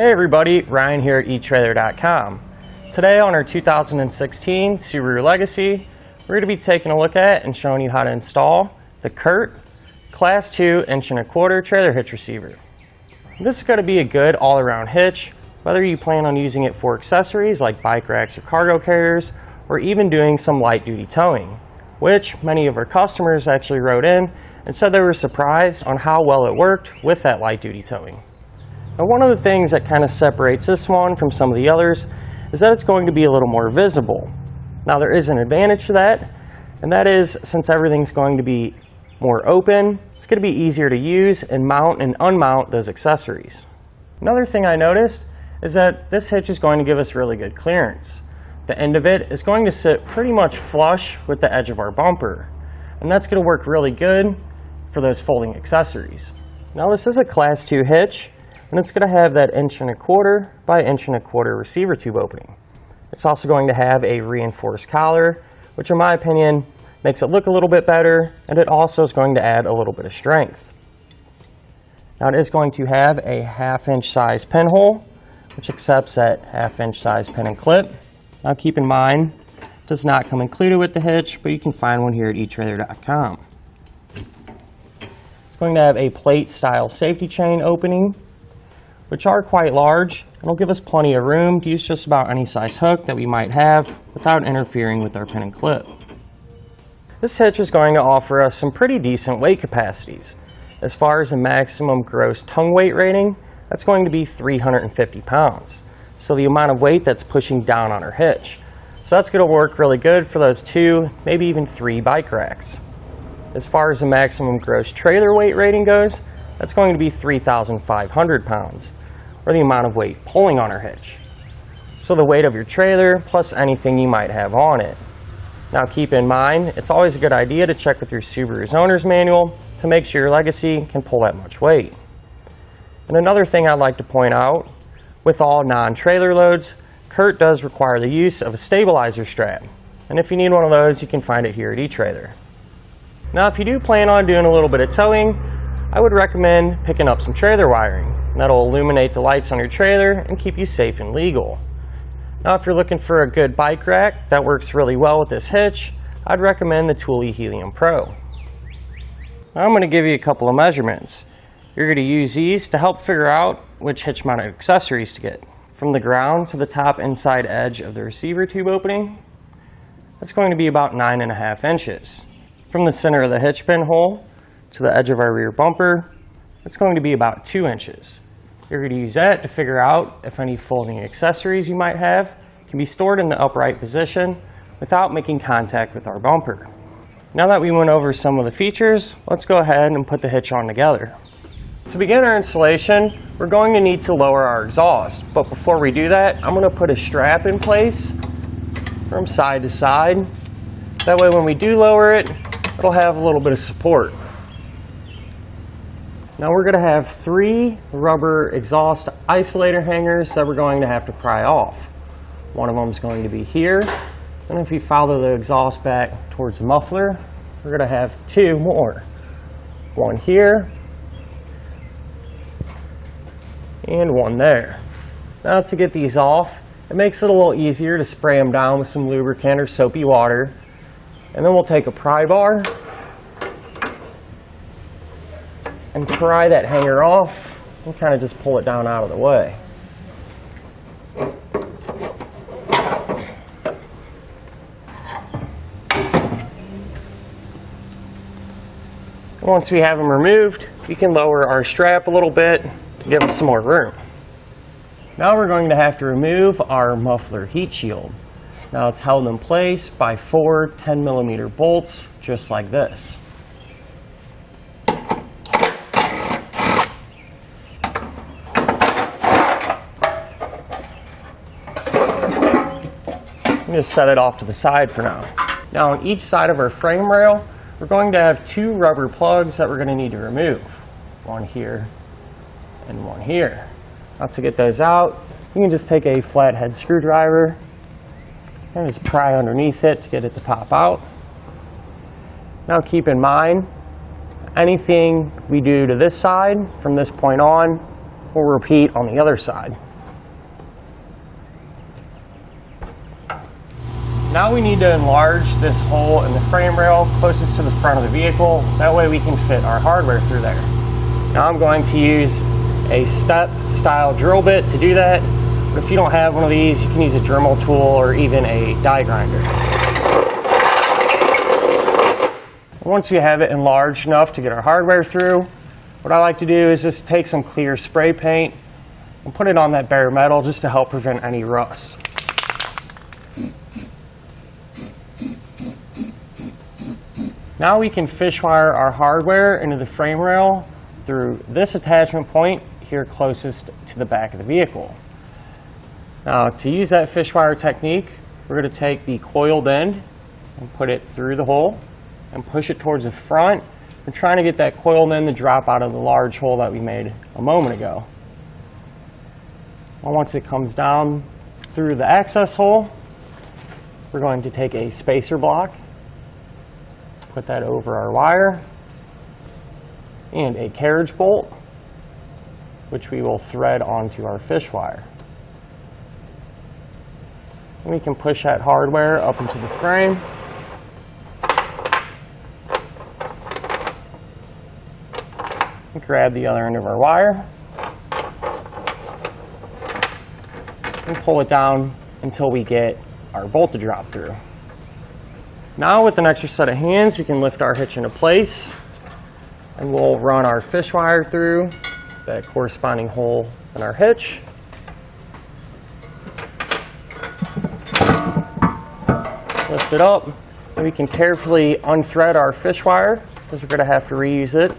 Hey everybody, Ryan here at etrailer.com. Today on our 2016 Subaru Legacy, we're going to be taking a look at and showing you how to install the Curt Class 2 1.25" Trailer Hitch Receiver. This is going to be a good all-around hitch, whether you plan on using it for accessories like bike racks or cargo carriers, or even doing some light-duty towing, which many of our customers actually wrote in and said they were surprised on how well it worked with that light-duty towing. Now, one of the things that kind of separates this one from some of the others is that it's going to be a little more visible. Now, there is an advantage to that, and that is since everything's going to be more open, it's going to be easier to use and mount and unmount those accessories. Another thing I noticed is that this hitch is going to give us really good clearance. The end of it is going to sit pretty much flush with the edge of our bumper, and that's going to work really good for those folding accessories. Now, this is a Class 2 hitch, and it's going to have that 1.25" by 1.25" receiver tube opening. It's also going to have a reinforced collar, which in my opinion makes it look a little bit better, and it also is going to add a little bit of strength. Now, it is going to have a 1/2" size pinhole, which accepts that 1/2" size pin and clip. Now, keep in mind, it does not come included with the hitch, but you can find one here at etrailer.com. It's going to have a plate style safety chain opening, which are quite large and will give us plenty of room to use just about any size hook that we might have without interfering with our pin and clip. This hitch is going to offer us some pretty decent weight capacities. As far as the maximum gross tongue weight rating, that's going to be 350 pounds. So the amount of weight that's pushing down on our hitch. So that's going to work really good for those 2, maybe even 3 bike racks. As far as the maximum gross trailer weight rating goes, that's going to be 3,500 pounds, or the amount of weight pulling on our hitch. So the weight of your trailer plus anything you might have on it. Now, keep in mind, it's always a good idea to check with your Subaru's owner's manual to make sure your Legacy can pull that much weight. And another thing I'd like to point out, with all non-trailer loads, Curt does require the use of a stabilizer strap. And if you need one of those, you can find it here at eTrailer. Now, if you do plan on doing a little bit of towing, I would recommend picking up some trailer wiring. That'll illuminate the lights on your trailer and keep you safe and legal. Now, if you're looking for a good bike rack that works really well with this hitch, I'd recommend the Thule Helium Pro. Now, I'm going to give you a couple of measurements. You're going to use these to help figure out which hitch mounted accessories to get. From the ground to the top inside edge of the receiver tube opening, that's going to be about 9.5 inches. From the center of the hitch pin hole to the edge of our rear bumper, it's going to be about 2 inches. You're going to use that to figure out if any folding accessories you might have can be stored in the upright position without making contact with our bumper. Now that we went over some of the features, let's go ahead and put the hitch on together. To begin our installation, we're going to need to lower our exhaust, but before we do that, I'm going to put a strap in place from side to side. That way when we do lower it, it'll have a little bit of support. Now, we're going to have 3 rubber exhaust isolator hangers that we're going to have to pry off. One of them is going to be here, and if you follow the exhaust back towards the muffler, we're going to have 2 more. One here, and one there. Now, to get these off, it makes it a little easier to spray them down with some lubricant or soapy water, and then we'll take a pry bar and pry that hanger off and kind of just pull it down out of the way. Once we have them removed, we can lower our strap a little bit to give us some more room. Now we're going to have to remove our muffler heat shield. Now, it's held in place by 4 10mm bolts, just like this. Just set it off to the side for now. Now, on each side of our frame rail, we're going to have 2 rubber plugs that we're going to need to remove. One here and one here. Now, to get those out, you can just take a flathead screwdriver and just pry underneath it to get it to pop out. Now, keep in mind, anything we do to this side from this point on We'll repeat on the other side. Now we need to enlarge this hole in the frame rail closest to the front of the vehicle. That way we can fit our hardware through there. Now I'm going to use a step style drill bit to do that. But if you don't have one of these, you can use a Dremel tool or even a die grinder. Once we have it enlarged enough to get our hardware through, what I like to do is just take some clear spray paint and put it on that bare metal just to help prevent any rust. Now we can fish wire our hardware into the frame rail through this attachment point here closest to the back of the vehicle. Now to use that fish wire technique, we're going to take the coiled end and put it through the hole and push it towards the front. We're trying to get that coiled end to drop out of the large hole that we made a moment ago. Well, once it comes down through the access hole, we're going to take a spacer block, put that over our wire, and a carriage bolt, which we will thread onto our fish wire. And we can push that hardware up into the frame. And grab the other end of our wire and pull it down until we get our bolt to drop through. Now with an extra set of hands, we can lift our hitch into place and we'll run our fish wire through that corresponding hole in our hitch. Lift it up, and we can carefully unthread our fish wire because we're going to have to reuse it.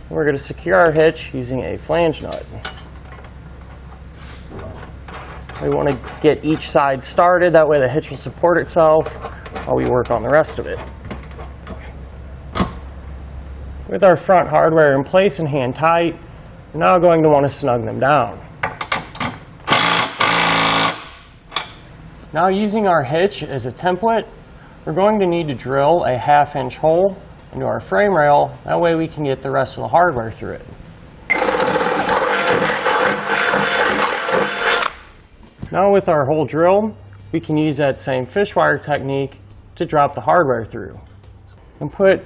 We're going to secure our hitch using a flange nut. We want to get each side started, that way the hitch will support itself while we work on the rest of it. With our front hardware in place and hand tight, we're now going to want to snug them down. Now using our hitch as a template, we're going to need to drill a 1/2-inch hole into our frame rail. That way we can get the rest of the hardware through it. Now with our hole drilled, we can use that same fish wire technique to drop the hardware through. And put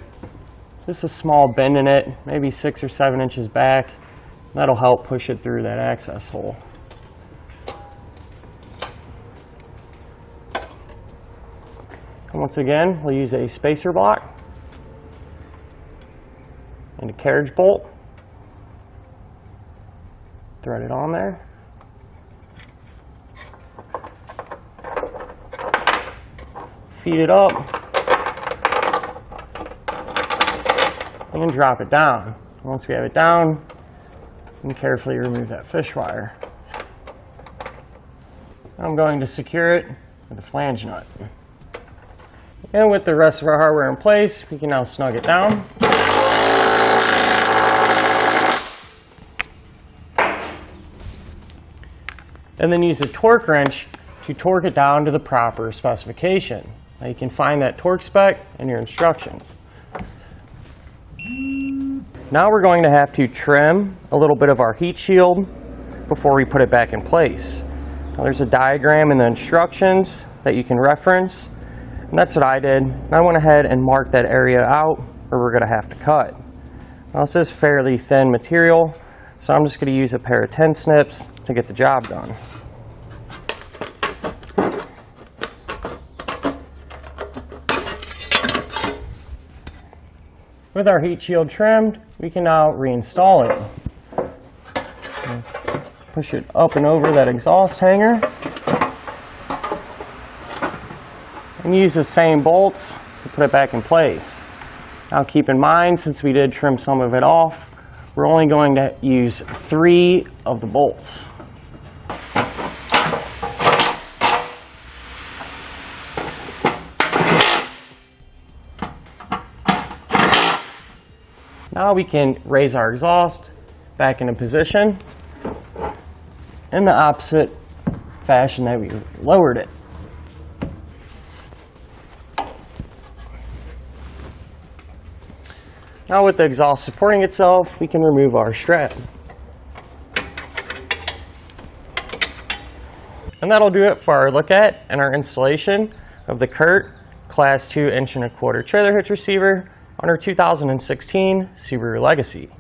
just a small bend in it, maybe 6 or 7 inches back. That'll help push it through that access hole. And once again, we'll use a spacer block and a carriage bolt. Thread it on there. Feed it up and drop it down. Once we have it down, we can carefully remove that fish wire. I'm going to secure it with a flange nut. And with the rest of our hardware in place, we can now snug it down. And then use a torque wrench to torque it down to the proper specification. Now you can find that torque spec in your instructions. Now we're going to have to trim a little bit of our heat shield before we put it back in place. Now there's a diagram in the instructions that you can reference, and that's what I did. And I went ahead and marked that area out where we're going to have to cut. Now this is fairly thin material, so I'm just going to use a pair of 10 snips to get the job done. With our heat shield trimmed, we can now reinstall it. Push it up and over that exhaust hanger. And use the same bolts to put it back in place. Now keep in mind, since we did trim some of it off, we're only going to use 3 of the bolts. Now we can raise our exhaust back into position in the opposite fashion that we lowered it. Now with the exhaust supporting itself, we can remove our strap. And that'll do it for our look at and our installation of the Curt Class 2 1.25" trailer hitch receiver on our 2016 Subaru Legacy.